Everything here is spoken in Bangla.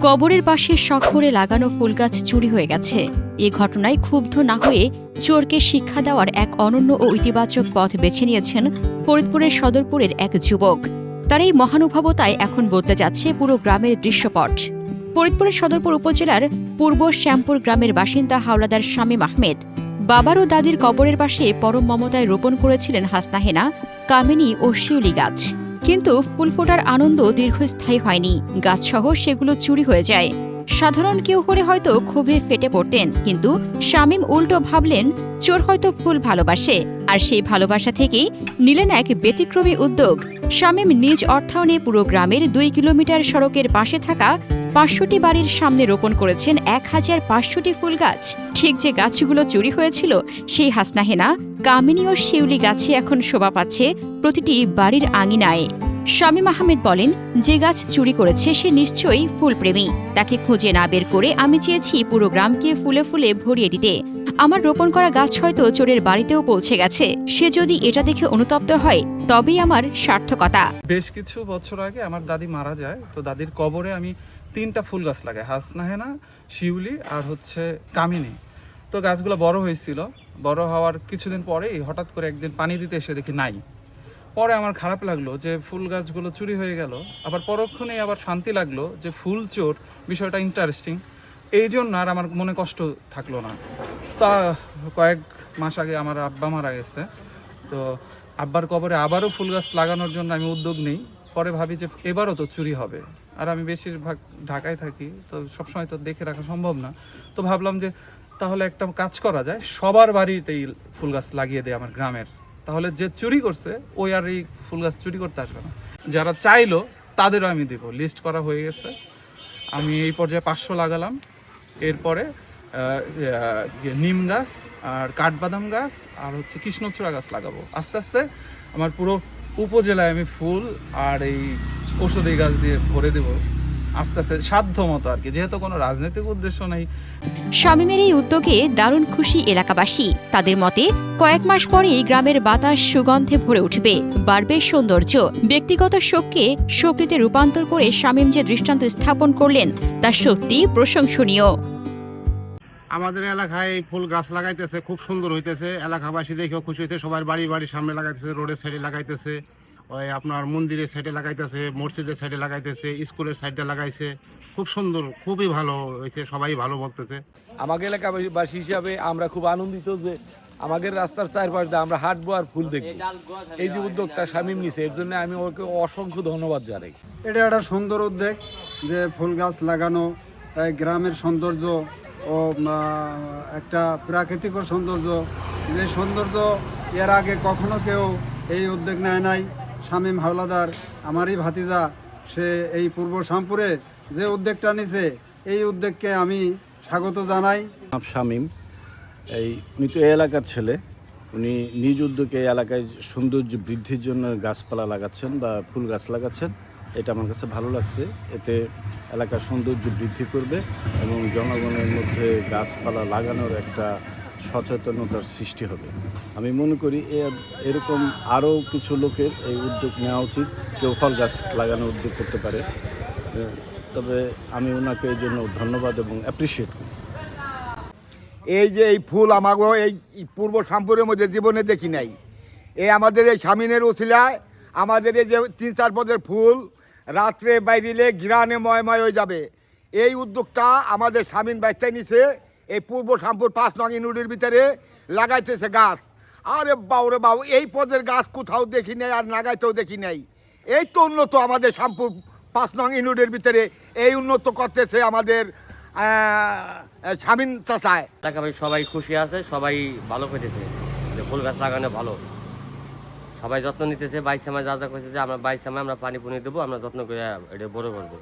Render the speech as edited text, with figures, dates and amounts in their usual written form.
কবরের পাশে শখ করে লাগানো ফুলগাছ চুরি হয়ে গেছে। এ ঘটনায় ক্ষুব্ধ না হয়ে চোরকে শিক্ষা দেওয়ার এক অনন্য ও ইতিবাচক পথ বেছে নিয়েছেন ফরিদপুরের সদরপুরের এক যুবক। তার এই মহানুভবতায় এখন বদলে যাচ্ছে পুরো গ্রামের দৃশ্যপট। ফরিদপুরের সদরপুর উপজেলার পূর্ব শ্যামপুর গ্রামের বাসিন্দা হাওলাদার শামীম আহমেদ বাবার ও দাদির কবরের পাশে পরম মমতায় রোপণ করেছিলেন হাসনাহেনা, কামিনী ও শিউলি গাছ। কিন্তু ফুল ফোটার আনন্দ দীর্ঘস্থায়ী হয়নি, গাছসহ সেগুলো চুরি হয়ে যায়। সাধারণ কেউ হলে হয়তো ক্ষোভে ফেটে পড়তেন, কিন্তু শামীম উল্টো ভাবলেন চোর হয়তো ফুল ভালোবাসে, আর সেই ভালোবাসা থেকেই নিলেন এক ব্যতিক্রমী উদ্যোগ। শামীম নিজ অর্থায়নে পুরো গ্রামের 2 কিলোমিটার সড়কের পাশে থাকা 500টি বাড়ির সামনে রোপণ করেছেন 1500টি ফুল গাছ। ঠিক যে গাছগুলো চুরি হয়েছিল, সেই হাসনাহেনা, কামিনী ও শিউলি গাছে এখন শোভা পাচ্ছে প্রতিটি বাড়ির আঙিনায়। শামীম আহমেদ বলেন, যে গাছ চুরি করেছে সে নিশ্চয়ই ফুলপ্রেমী। তাকে খুঁজে না বের করে আমি চেয়েছি পুরো গ্রামকে ফুলে ফুলে ভরিয়ে দিতে। আমার রোপণ করা গাছ হয়তো চোরের বাড়িতেও পৌঁছে গেছে। সে যদি এটা দেখে অনুতপ্ত হয়, তবেই আমার সার্থকতা। বেশ কিছু বছর আগে আমার দাদি মারা যায়, তো দাদির কবরে আমি 3টা ফুল গাছ লাগাই, হাসনাহেনা, শিউলি আর কামিনী। তো গাছগুলো বড় হয়েছিল। বড় হওয়ার কিছুদিন পরেই হঠাৎ করে একদিন পানি দিতে এসে দেখি নাই। পরে আমার খারাপ লাগলো যে ফুল গাছগুলো চুরি হয়ে গেল। আবার পরক্ষণেই আবার শান্তি লাগলো যে ফুল চোর, বিষয়টা ইন্টারেস্টিং। এই জন্য আর আমার মনে কষ্ট থাকলো না। তা কয়েক মাস আগে আমার আব্বা মারা গেছে, তো আব্বার কবরে আবারও ফুল গাছ লাগানোর জন্য আমি উদ্যোগ নিই। পরে ভাবি যে এবারও তো চুরি হবে, আর আমি বেশিরভাগ ঢাকায় থাকি, তো সবসময় তো দেখে রাখা সম্ভব না। তো ভাবলাম যে তাহলে একটা কাজ করা যায়, সবার বাড়িতেই ফুল গাছ লাগিয়ে দেয় আমার গ্রামের। তাহলে যে চুরি করছে ওই আর এই ফুল গাছ চুরি করতে আসবে না। যারা চাইলো তাদেরও আমি দেবো, লিস্ট করা হয়ে গেছে। আমি এই পর্যায়ে 500 লাগালাম। এরপরে নিম গাছ আর কাঠবাদাম গাছ আর কৃষ্ণচূড়া গাছ লাগাবো। আস্তে আস্তে আমার পুরো উপজেলায় আমি ফুল আর এই ঔষধি গাছ দিয়ে ভরে দেবো, আস্তে আস্তে সাধ্য মতো আর কি, যেহেতু কোনো রাজনৈতিক উদ্দেশ্য নেই। শামীমের এই উদ্যোগে দারুণ খুশি এলাকাবাসী। তাদের মতে কয়েক মাস পরেই গ্রামের বাতাস সুগন্ধে ভরে উঠবে, বাড়বে সৌন্দর্য। ব্যক্তিগত শোককে শক্তিতে রূপান্তর করে শামীম যে দৃষ্টান্ত স্থাপন করলেন তা সত্যি প্রশংসনীয়। আমাদের এলাকায় ফুল গাছ লাগাইতেছে, খুব সুন্দর হইতেছে। এলাকাবাসী দেখেও খুশি হয়েছে। সবার বাড়ির সামনে লাগাইতেছে, রোডের সাইডে লাগাইতেছে, ওই আপনার মন্দিরের সাইডে লাগাইতেছে, মসজিদের সাইডে লাগাইতেছে, স্কুলের সাইডে লাগাইছে। খুব সুন্দর, খুবই ভালো হয়েছে, সবাই ভালো বলতেছে। আমাদের এলাকাবাসী হিসাবে আমরা খুব আনন্দিত যে আমাদের রাস্তার চারপাশ দিয়ে আমরা হাঁটবো আর ফুল দেখবো। এই যে উদ্যোগটা শামীম নিছে, এর জন্য আমি ওকে অসংখ্য ধন্যবাদ জানাই। এটা একটা সুন্দর উদ্যোগ যে ফুল গাছ লাগানো, গ্রামের সৌন্দর্য ও একটা প্রাকৃতিক সৌন্দর্য, যে সৌন্দর্য এর আগে কখনো কেউ এই উদ্যোগ নেয় নাই। শামীম হাওলাদার আমারই ভাতিজা, সে এই পূর্ব শ্যামপুরে যে উদ্যোগটা নিছে, এই উদ্যোগকে আমি স্বাগত জানাই। শামীম উনি তো এই এলাকার ছেলে, উনি নিজ উদ্যোগে এই এলাকায় সৌন্দর্য বৃদ্ধির জন্য গাছপালা লাগাচ্ছেন বা ফুল গাছ লাগাচ্ছেন। এটা আমার কাছে ভালো লাগছে। এতে এলাকার সৌন্দর্য বৃদ্ধি করবে এবং জনগণের মধ্যে গাছপালা লাগানোর একটা সচেতনতার সৃষ্টি হবে। আমি মনে করি এরকম আরও কিছু লোকের এই উদ্যোগ নেওয়া উচিত। কেউ ফল গাছ লাগানোর উদ্যোগ করতে পারে। তবে আমি ওনাকে এই জন্য ধন্যবাদ এবং অ্যাপ্রিসিয়েট করি। এই যে এই ফুল আমাগো এই পূর্ব শ্যামপুরের মধ্যে জীবনে দেখি নাই। এই আমাদের এই শামিনের উছিলায় আমাদের এই যে 3-4 পদের ফুল রাত্রে বাইরিলে ঘিরানে ময়ময় হয়ে যাবে। এই উদ্যোগটা আমাদের শামীন বাচ্চাই নিছে। এই পূর্ব শ্যামপুর 5 নং ইউনিটের ভিতরে লাগাইতেছে গাছ। আরে বাউরে বাবু, এই পদের গাছ কোথাও দেখি নাই, আর লাগাইতেও দেখি নাই। এই তো উন্নত আমাদের শ্যামপুর 5 নং ইউনিটের ভিতরে, এই উন্নত করতেছে আমাদের শামীন চাচায়। সবাই খুশি আছে, সবাই ভালো পেতেছে যে ফুল গাছ লাগানো ভালো। সবাই যত্ন নিতেছে। 22 সময় যা যা করেছে যে আমরা 22 সময় আমরা পানি পুনি দেবো, আমরা যত্ন করে এটা বড় করবো।